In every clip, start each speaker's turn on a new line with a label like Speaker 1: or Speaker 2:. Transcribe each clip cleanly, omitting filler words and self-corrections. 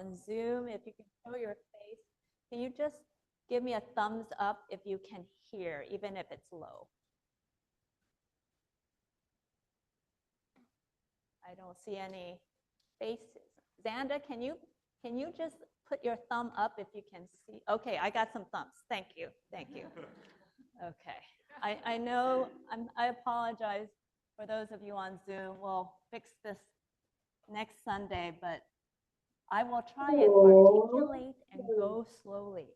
Speaker 1: on Zoom, if you can show your face, can you just give me a thumbs up if you can hear, even if it's low? I don't see any faces. Xanda, can you just put your thumb up if you can see? Okay, I got some thumbs. Thank you. Thank you. Okay. I know, I apologize for those of you on Zoom. We'll fix this next Sunday, but I will try and articulate and go slowly.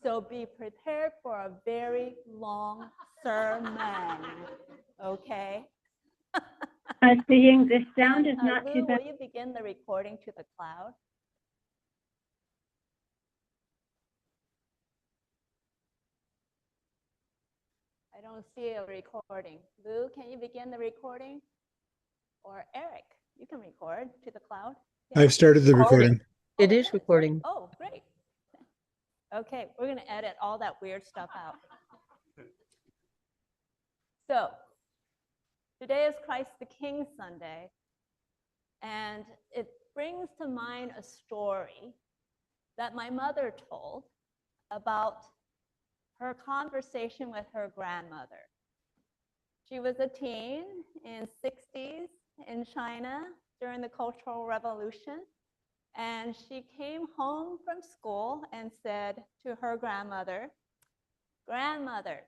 Speaker 1: So be prepared for a very long sermon, okay?
Speaker 2: Seeing this sound is not
Speaker 1: Lou,
Speaker 2: too bad.
Speaker 1: will you begin the recording to the cloud? I don't see a recording. Lou, can you begin the recording? Or Eric, you can record to the cloud. Yeah.
Speaker 3: I've started the recording.
Speaker 4: It is recording.
Speaker 1: Oh, great. Okay, we're going to edit all that weird stuff out. So, today is Christ the King Sunday, and it brings to mind a story that my mother told about her conversation with her grandmother. She was a teen in 60s in China during the Cultural Revolution, and she came home from school and said to her grandmother, "Grandmother,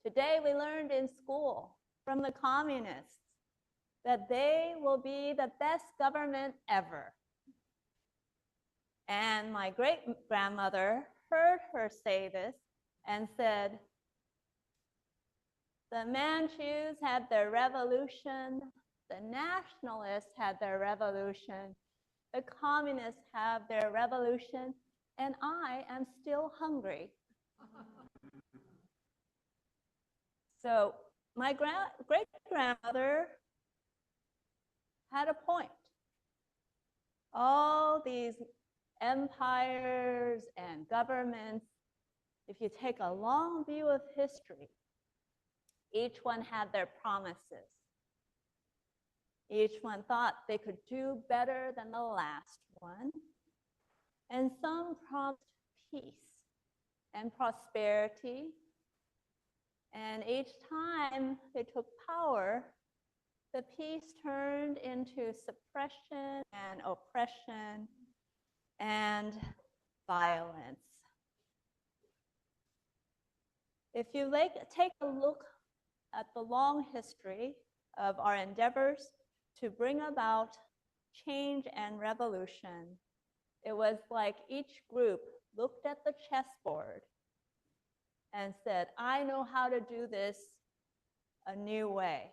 Speaker 1: today we learned in school from the communists that they will be the best government ever." And my great-grandmother heard her say this and said, "The Manchus had their revolution, the nationalists had their revolution, the communists have their revolution, and I am still hungry." So my great-grandmother had a point. All these empires and governments, if you take a long view of history, each one had their promises. Each one thought they could do better than the last one. And some promised peace and prosperity. And each time they took power, the peace turned into suppression and oppression and violence. If you take a look at the long history of our endeavors to bring about change and revolution, it was like each group looked at the chessboard and said, "I know how to do this a new way."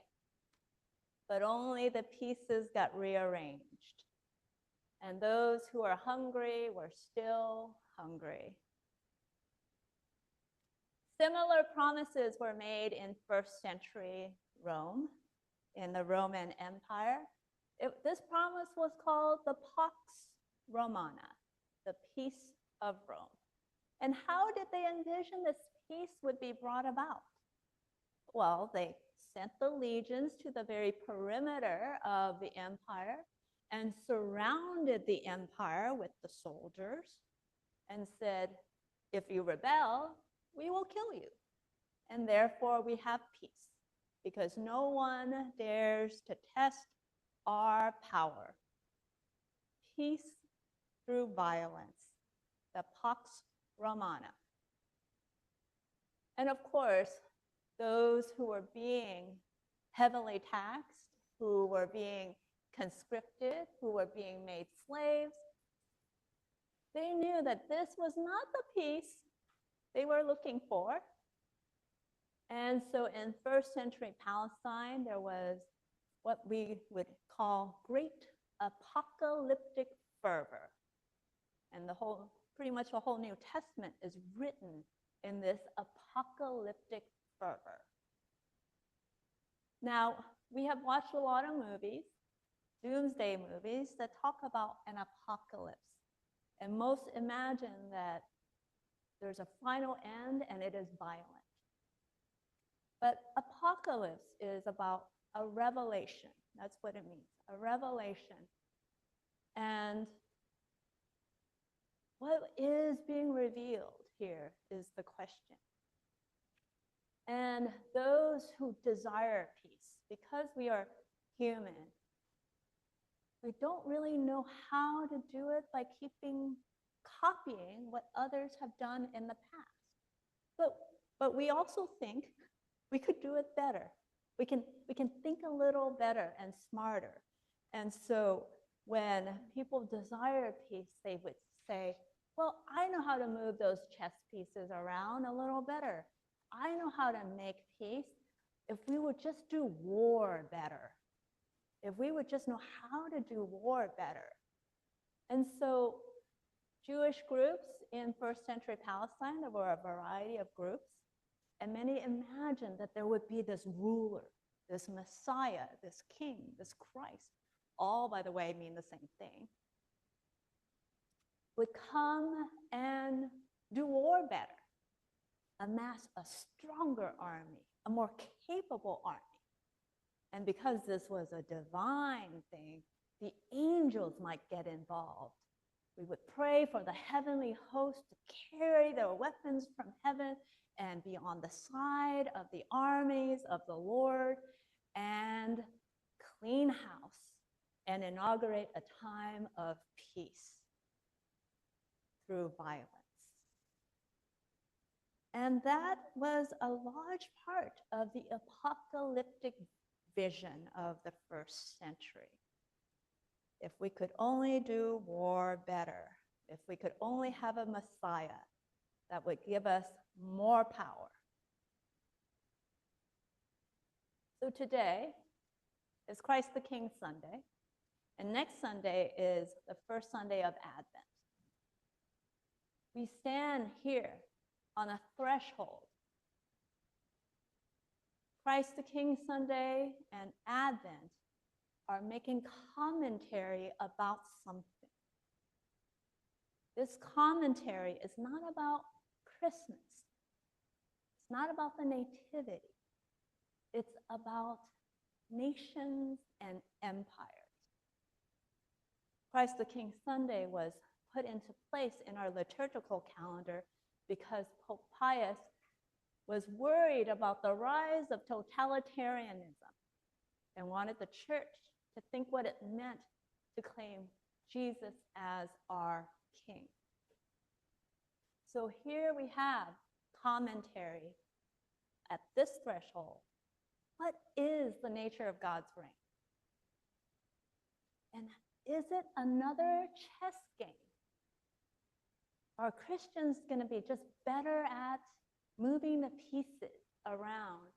Speaker 1: But only the pieces got rearranged. And those who are hungry were still hungry. Similar promises were made in first century Rome, in the Roman Empire. This promise was called the Pax Romana, the peace of Rome. And how did they envision this peace would be brought about? Well, they sent the legions to the very perimeter of the empire and surrounded the empire with the soldiers and said, "If you rebel, we will kill you. And therefore we have peace, because no one dares to test our power." Peace through violence, the Pax Romana. And of course, those who were being heavily taxed, who were being conscripted, who were being made slaves, they knew that this was not the peace they were looking for. And so in first century Palestine, there was what we would call great apocalyptic fervor. And pretty much the whole New Testament is written in this apocalyptic fervor. Now, we have watched a lot of movies, doomsday movies, that talk about an apocalypse. And most imagine that there's a final end and it is violent. But apocalypse is about a revelation. That's what it means, a revelation. And what is being revealed here is the question. And those who desire peace, because we are human, we don't really know how to do it by copying what others have done in the past. But we also think we could do it better. We can think a little better and smarter. And so when people desire peace, they would say, well, I know how to move those chess pieces around a little better. I know how to make peace if we would just do war better. If we would just know how to do war better. And so Jewish groups in first century Palestine, there were a variety of groups, and many imagined that there would be this ruler, this Messiah, this king, this Christ, all, by the way, mean the same thing, would come and do war better, amass a stronger army, a more capable army. And because this was a divine thing, the angels might get involved. We would pray for the heavenly host to carry their weapons from heaven and be on the side of the armies of the Lord and clean house and inaugurate a time of peace through violence. And that was a large part of the apocalyptic vision of the first century. If we could only do war better, if we could only have a Messiah that would give us more power. So today is Christ the King Sunday, and next Sunday is the first Sunday of Advent. We stand here on a threshold. Christ the King Sunday and Advent are making commentary about something. This commentary is not about Christmas. It's not about the Nativity. It's about nations and empires. Christ the King Sunday was put into place in our liturgical calendar because Pope Pius was worried about the rise of totalitarianism and wanted the church to think what it meant to claim Jesus as our king. So here we have commentary at this threshold. What is the nature of God's reign? And is it another chess game? Are Christians going to be just better at moving the pieces around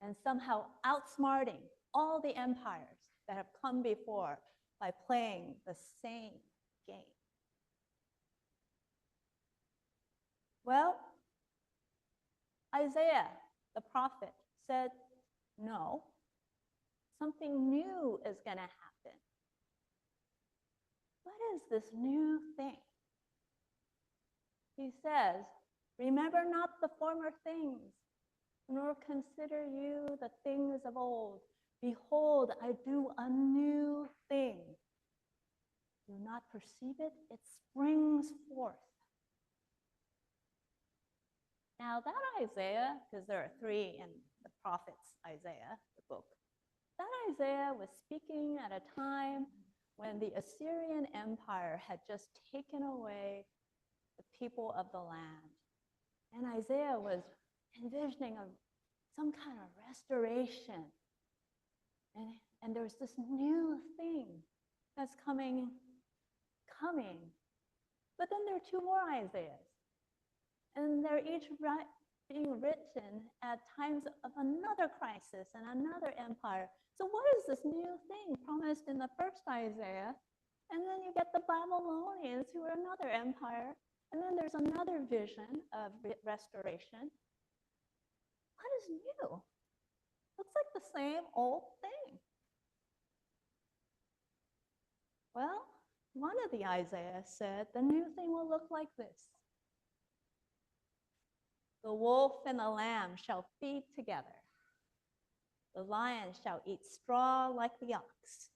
Speaker 1: and somehow outsmarting all the empires that have come before by playing the same game? Well, Isaiah, the prophet, said, no, something new is going to happen. What is this new thing? He says, remember not the former things, nor consider you the things of old. Behold, I do a new thing. Do not perceive it? It springs forth. Now that Isaiah, because there are three in the prophet's Isaiah, the book, that Isaiah was speaking at a time when the Assyrian Empire had just taken away the people of the land. And Isaiah was envisioning some kind of restoration. And there's this new thing that's coming. But then there are two more Isaiahs. And they're each being written at times of another crisis and another empire. So what is this new thing promised in the first Isaiah? And then you get the Babylonians, who are another empire. And then there's another vision of restoration. What is new? Looks like the same old thing. Well, one of the Isaiahs said, the new thing will look like this. The wolf and the lamb shall feed together. The lion shall eat straw like the ox.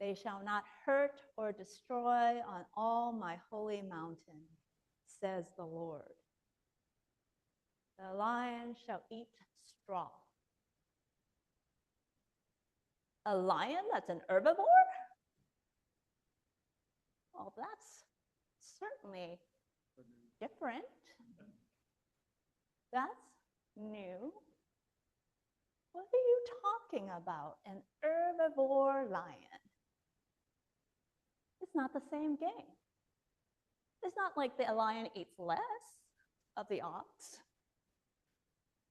Speaker 1: They shall not hurt or destroy on all my holy mountain, says the Lord. The lion shall eat straw. A lion that's an herbivore? Well, that's certainly different. That's new. What are you talking about? An herbivore lion? It's not the same game. It's not like the lion eats less of the ox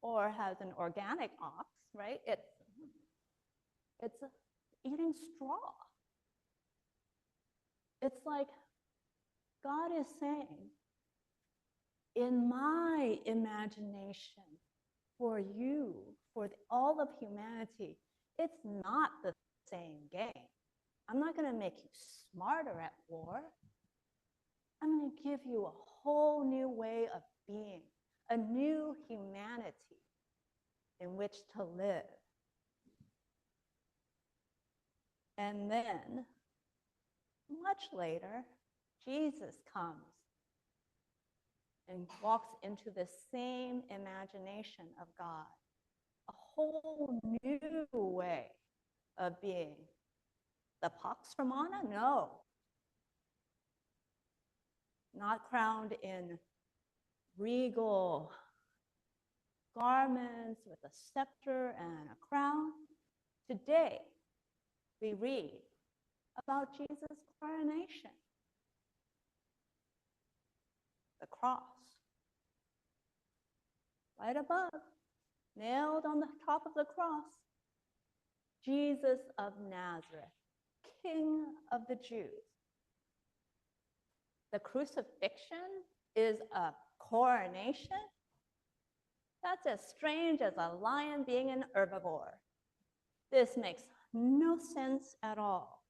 Speaker 1: or has an organic ox, right? It's eating straw. It's like God is saying, in my imagination, for you, for all of humanity, it's not the same game. I'm not going to make you smarter at war. I'm going to give you a whole new way of being, a new humanity in which to live. And then, much later, Jesus comes and walks into the same imagination of God, a whole new way of being. The Pax Romana? No. Not crowned in regal garments with a scepter and a crown. Today, we read about Jesus' coronation. The cross. Right above, nailed on the top of the cross, Jesus of Nazareth, King of the Jews. The crucifixion is a coronation? That's as strange as a lion being an herbivore. This makes no sense at all.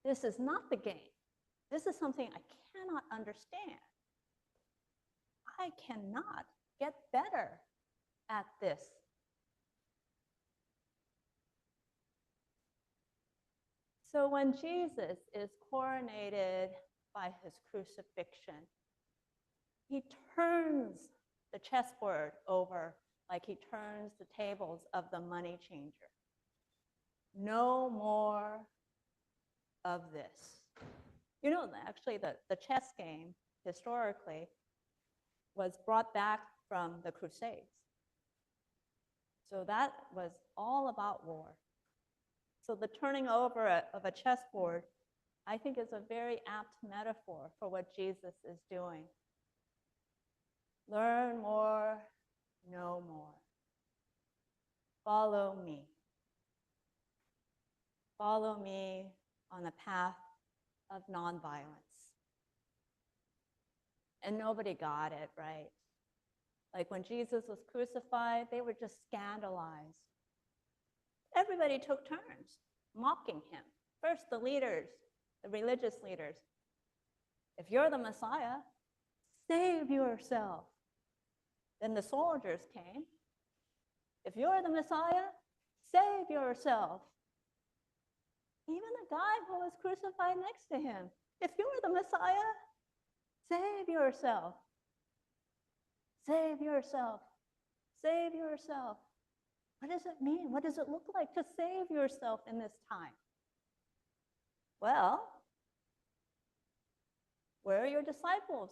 Speaker 1: This is not the game. This is something I cannot understand. I cannot get better at this. So when Jesus is coronated by his crucifixion, he turns the chessboard over like he turns the tables of the money changer. No more of this. You know, actually, the chess game, historically, was brought back from the Crusades. So that was all about war. So the turning over of a chessboard, I think, is a very apt metaphor for what Jesus is doing. Learn more, know more. Follow me. Follow me on the path of nonviolence. And nobody got it, right? Like when Jesus was crucified, they were just scandalized. Everybody took turns mocking him. First, the leaders, the religious leaders. If you're the Messiah, save yourself. Then the soldiers came. If you're the Messiah, save yourself. Even the guy who was crucified next to him. If you're the Messiah, save yourself. Save yourself. Save yourself. What does it mean? What does it look like to save yourself in this time? Well, where are your disciples?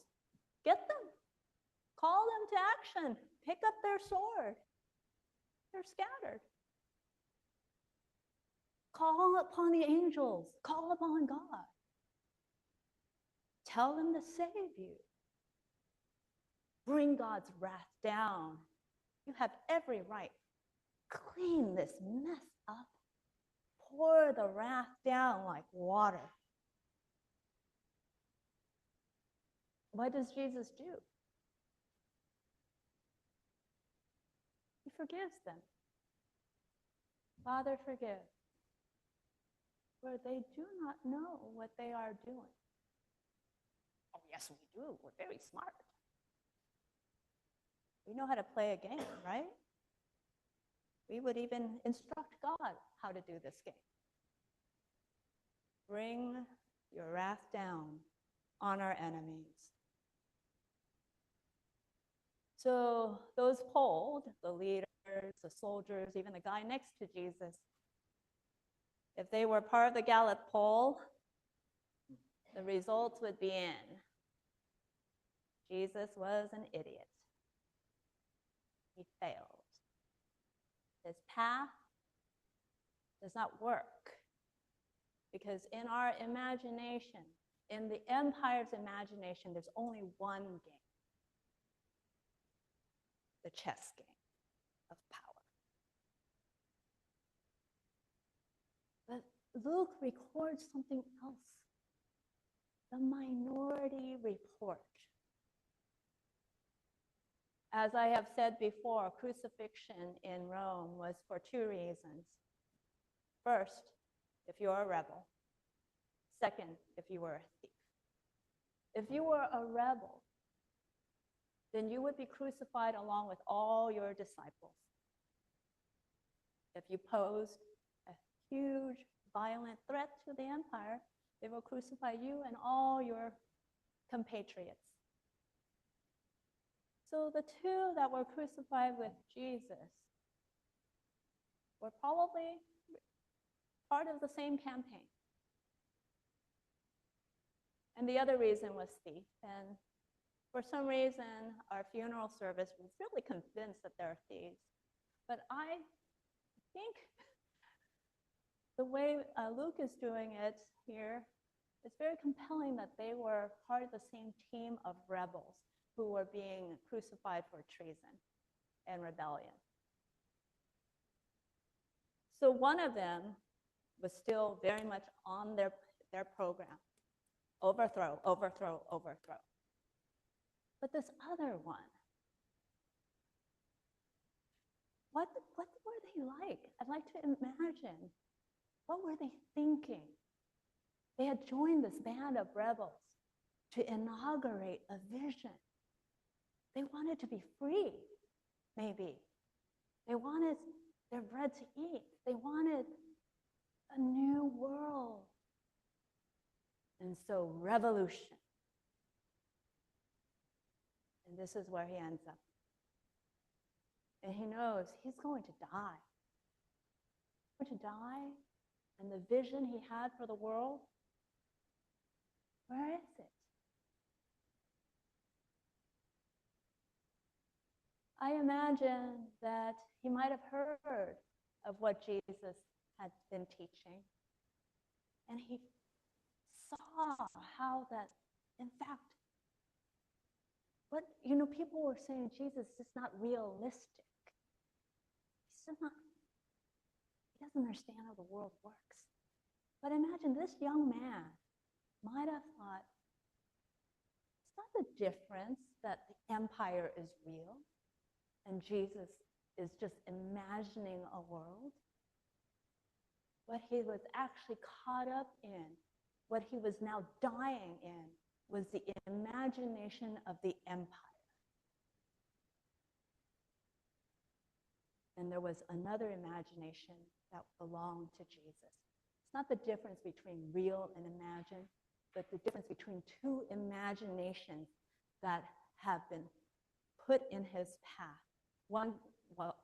Speaker 1: Get them. Call them to action. Pick up their sword. They're scattered. Call upon the angels. Call upon God. Tell them to save you. Bring God's wrath down. You have every right. Clean this mess up. Pour the wrath down like water. What does Jesus do? He forgives them. Father, forgive, for they do not know what they are doing. Oh, yes, we do. We're very smart. We know how to play a game, right? We would even instruct God how to do this game. bring your wrath down on our enemies. So those polled, the leaders, the soldiers, even the guy next to Jesus, if they were part of the Gallup poll, the results would be in. Jesus was an idiot. He failed. His path does not work because in our imagination, in the empire's imagination, there's only one game, the chess game of power. But Luke records something else, the minority report. As I have said before, crucifixion in Rome was for two reasons. First, if you were a rebel. Second, if you were a thief. If you were a rebel, then you would be crucified along with all your disciples. If you posed a huge, violent threat to the empire, they will crucify you and all your compatriots. So the two that were crucified with Jesus were probably part of the same campaign. And the other reason was thief. And for some reason, our funeral service was really convinced that they're thieves. But I think the way Luke is doing it here, it's very compelling that they were part of the same team of rebels who were being crucified for treason and rebellion. So one of them was still very much on their program. Overthrow, overthrow, overthrow. But this other one, what were they like? I'd like to imagine. What were they thinking? They had joined this band of rebels to inaugurate a vision. They wanted to be free, maybe. They wanted their bread to eat. They wanted a new world. And so revolution. And this is where he ends up. And he knows he's going to die. He's going to die. And the vision he had for the world, where is it? I imagine that he might have heard of what Jesus had been teaching. And he saw how that, in fact, people were saying Jesus is just not realistic. He doesn't understand how the world works. But imagine this young man might have thought, it's not the difference that the empire is real and Jesus is just imagining a world. What he was actually caught up in, what he was now dying in, was the imagination of the empire. And there was another imagination that belonged to Jesus. It's not the difference between real and imagined, but the difference between two imaginations that have been put in his path. One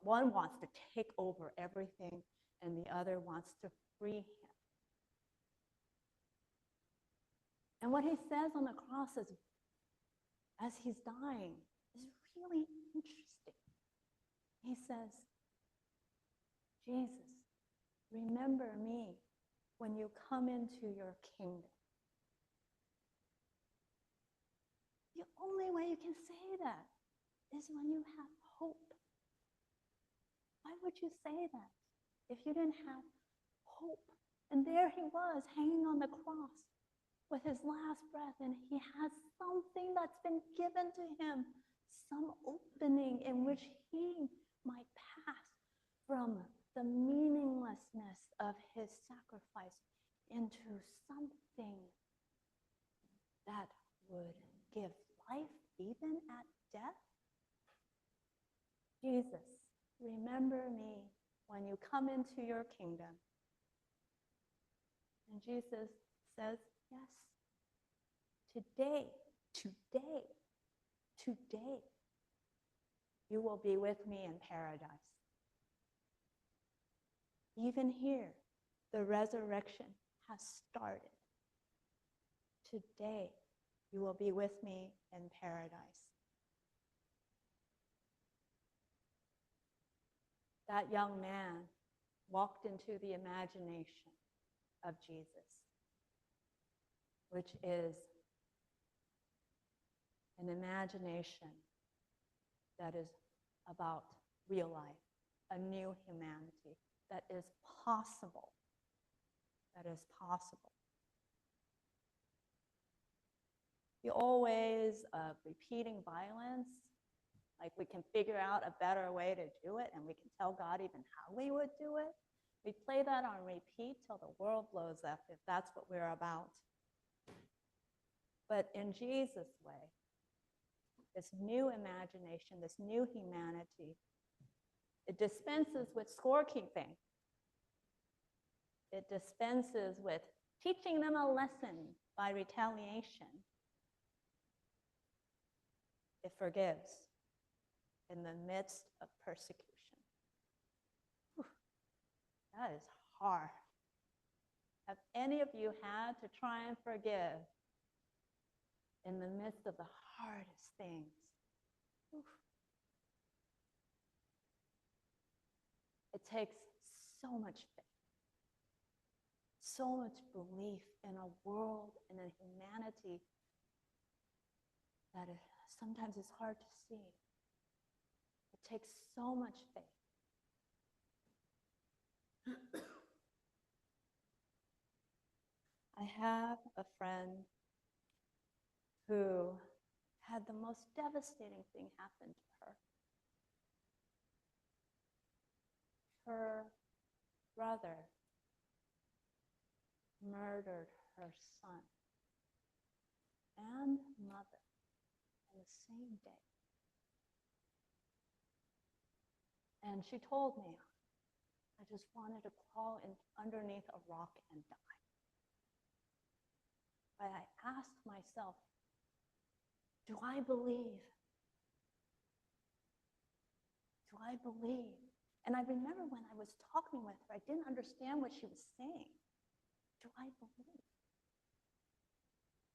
Speaker 1: wants to take over everything, and the other wants to free him. And what he says on the cross as he's dying is really interesting. He says, Jesus, remember me when you come into your kingdom. The only way you can say that is when you have hope. Why would you say that if you didn't have hope? And there he was, hanging on the cross with his last breath, and he has something that's been given to him, some opening in which he might pass from the meaninglessness of his sacrifice into something that would give life even at death. Jesus, remember me when you come into your kingdom. And Jesus says, yes, today, you will be with me in paradise. Even here, the resurrection has started. Today, you will be with me in paradise. That young man walked into the imagination of Jesus, which is an imagination that is about real life, a new humanity that is possible. That is possible. The old ways of repeating violence, like we can figure out a better way to do it and we can tell God even how we would do it. We play that on repeat till the world blows up if that's what we're about. But in Jesus' way, this new imagination, this new humanity, it dispenses with scorekeeping. It dispenses with teaching them a lesson by retaliation. It forgives in the midst of persecution. Whew, that is hard. Have any of you had to try and forgive in the midst of the hardest things? Whew. It takes so much faith, so much belief in a world, in a humanity that sometimes is hard to see. It takes so much faith. I have a friend who had the most devastating thing happen to her. Her brother murdered her son and mother on the same day. And she told me, I just wanted to crawl in underneath a rock and die. But I asked myself, do I believe? Do I believe? And I remember when I was talking with her, I didn't understand what she was saying. Do I believe?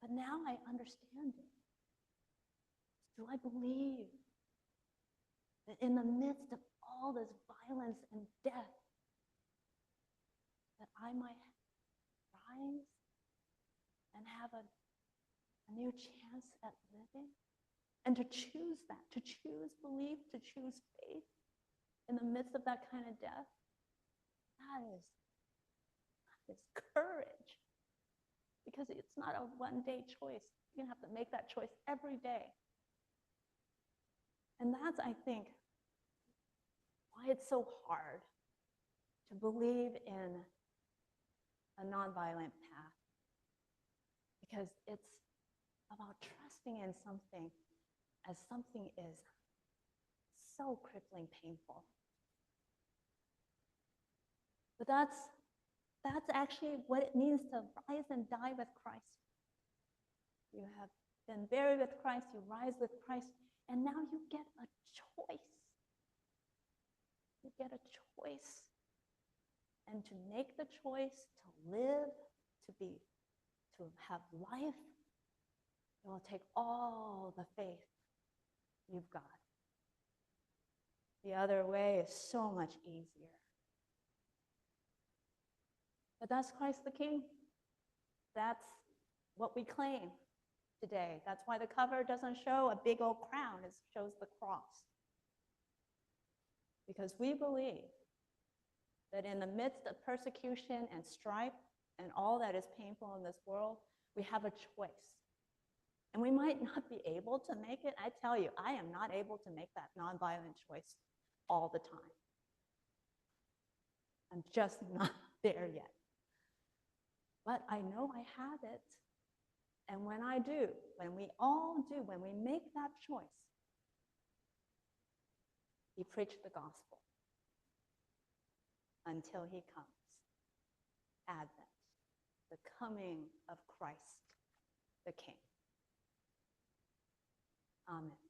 Speaker 1: But now I understand it. Do I believe that in the midst of all this violence and death, that I might rise and have a new chance at living? And to choose that, to choose belief, to choose faith in the midst of that kind of death, that is courage. Because it's not a one-day choice. You're going to have to make that choice every day. And that's, I think, why it's so hard to believe in a nonviolent path. Because it's about trusting in something as something is so crippling painful. But that's actually what it means to rise and die with Christ. You have been buried with Christ, you rise with Christ, and now you get a choice. You get a choice. And to make the choice to live, to have life, it will take all the faith you've got. The other way is so much easier. But that's Christ the King. That's what we claim today. That's why the cover doesn't show a big old crown, it shows the cross. Because we believe that in the midst of persecution and strife and all that is painful in this world, we have a choice. And we might not be able to make it. I tell you, I am not able to make that nonviolent choice all the time. I'm just not there yet. But I know I have it. And when I do, when we all do, when we make that choice, we preach the gospel until he comes. Advent. the coming of Christ the King. Amen.